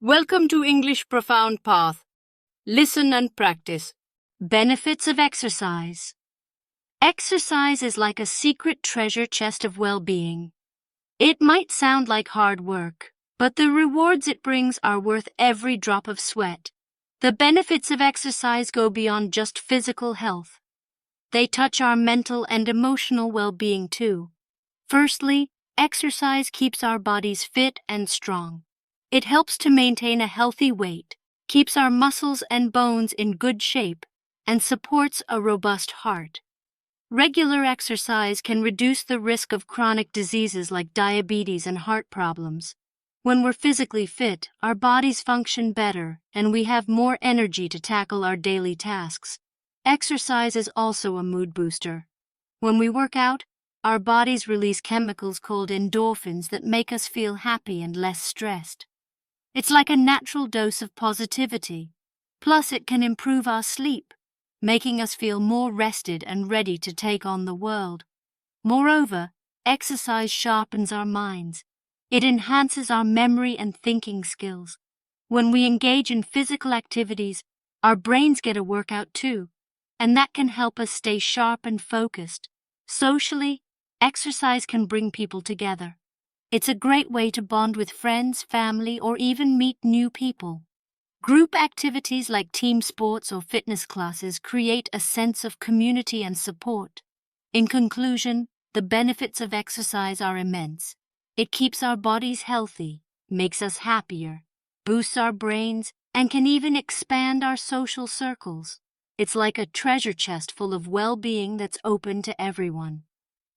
Welcome to English Profound Path. Listen and practice. Benefits of exercise. Exercise is like a secret treasure chest of well-being. It might sound like hard work, but the rewards it brings are worth every drop of sweat. The benefits of exercise go beyond just physical health. They touch our mental and emotional well-being too. Firstly, exercise keeps our bodies fit and strong. It helps to maintain a healthy weight, keeps our muscles and bones in good shape, and supports a robust heart. Regular exercise can reduce the risk of chronic diseases like diabetes and heart problems. When we're physically fit, our bodies function better, and we have more energy to tackle our daily tasks. Exercise is also a mood booster. When we work out, our bodies release chemicals called endorphins that make us feel happy and less stressed. It's like a natural dose of positivity. Plus, it can improve our sleep, making us feel more rested and ready to take on the world. Moreover, exercise sharpens our minds. It enhances our memory and thinking skills. When we engage in physical activities, our brains get a workout too, and that can help us stay sharp and focused. Socially, exercise can bring people together. It's a great way to bond with friends, family, or even meet new people. Group activities like team sports or fitness classes create a sense of community and support. In conclusion, the benefits of exercise are immense. It keeps our bodies healthy, makes us happier, boosts our brains, and can even expand our social circles. It's like a treasure chest full of well-being that's open to everyone.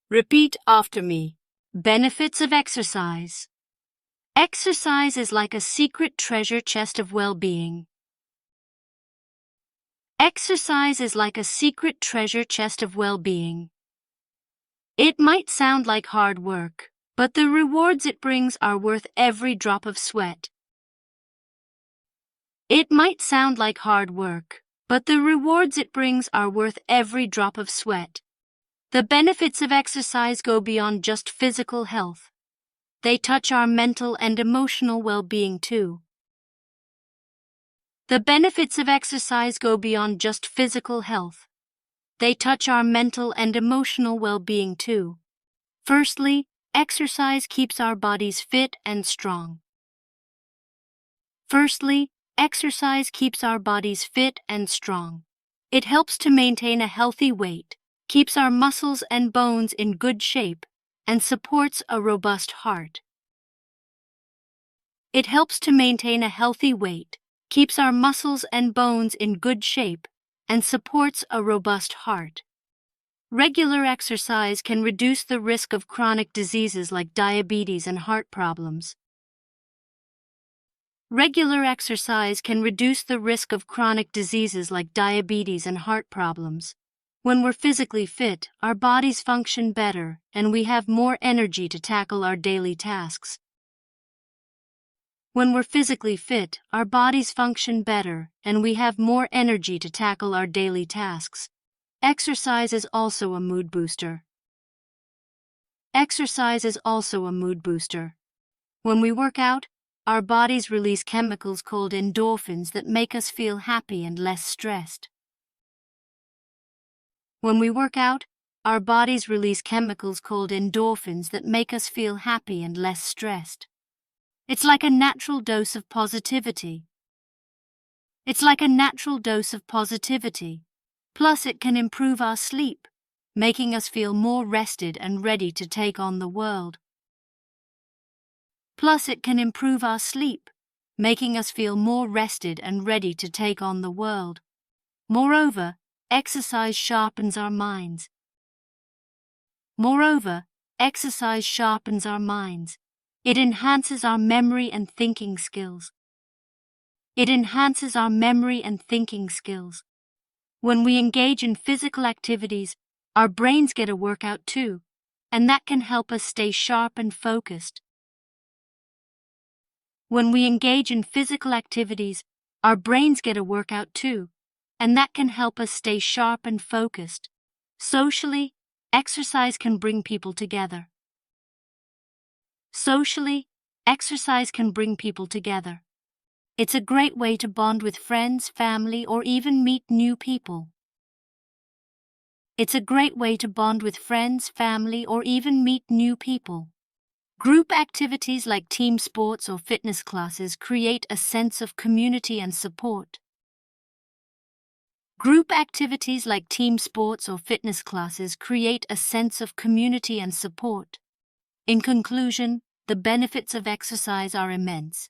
Repeat after me. Benefits of exercise. Exercise is like a secret treasure chest of well-being. Exercise is like a secret treasure chest of well-being. It might sound like hard work, but the rewards it brings are worth every drop of sweat. It might sound like hard work, but the rewards it brings are worth every drop of sweat. The benefits of exercise go beyond just physical health. They touch our mental and emotional well-being too. The benefits of exercise go beyond just physical health. They touch our mental and emotional well-being too. Firstly, exercise keeps our bodies fit and strong. Firstly, exercise keeps our bodies fit and strong. It helps to maintain a healthy weight, keeps our muscles and bones in good shape, and supports a robust heart. It helps to maintain a healthy weight, keeps our muscles and bones in good shape, and supports a robust heart. Regular exercise can reduce the risk of chronic diseases like diabetes and heart problems. Regular exercise can reduce the risk of chronic diseases like diabetes and heart problems. When we're physically fit, our bodies function better, and we have more energy to tackle our daily tasks. When we're physically fit, our bodies function better, and we have more energy to tackle our daily tasks. Exercise is also a mood booster. Exercise is also a mood booster. When we work out, our bodies release chemicals called endorphins that make us feel happy and less stressed. When we work out, our bodies release chemicals called endorphins that make us feel happy and less stressed. It's like a natural dose of positivity. It's like a natural dose of positivity. Plus, it can improve our sleep, making us feel more rested and ready to take on the world. Plus, it can improve our sleep, making us feel more rested and ready to take on the world. Moreover, exercise sharpens our minds. Moreover, exercise sharpens our minds. It enhances our memory and thinking skills. It enhances our memory and thinking skills. When we engage in physical activities, our brains get a workout too, and that can help us stay sharp and focused. When we engage in physical activities, our brains get a workout too, and that can help us stay sharp and focused. Socially, exercise can bring people together. Socially, exercise can bring people together. It's a great way to bond with friends, family, or even meet new people. It's a great way to bond with friends, family, or even meet new people. Group activities like team sports or fitness classes create a sense of community and support. Group activities like team sports or fitness classes create a sense of community and support. In conclusion, the benefits of exercise are immense.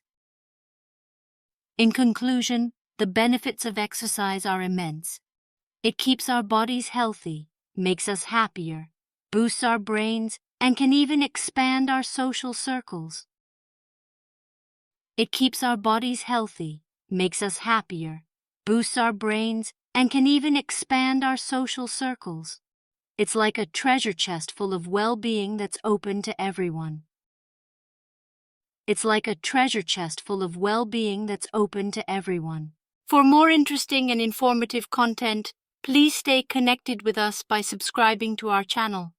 In conclusion, the benefits of exercise are immense. It keeps our bodies healthy, makes us happier, boosts our brains, and can even expand our social circles. It keeps our bodies healthy, makes us happier, boosts our brains, and can even expand our social circles. It's like a treasure chest full of well-being that's open to everyone. It's like a treasure chest full of well-being that's open to everyone. For more interesting and informative content, please stay connected with us by subscribing to our channel.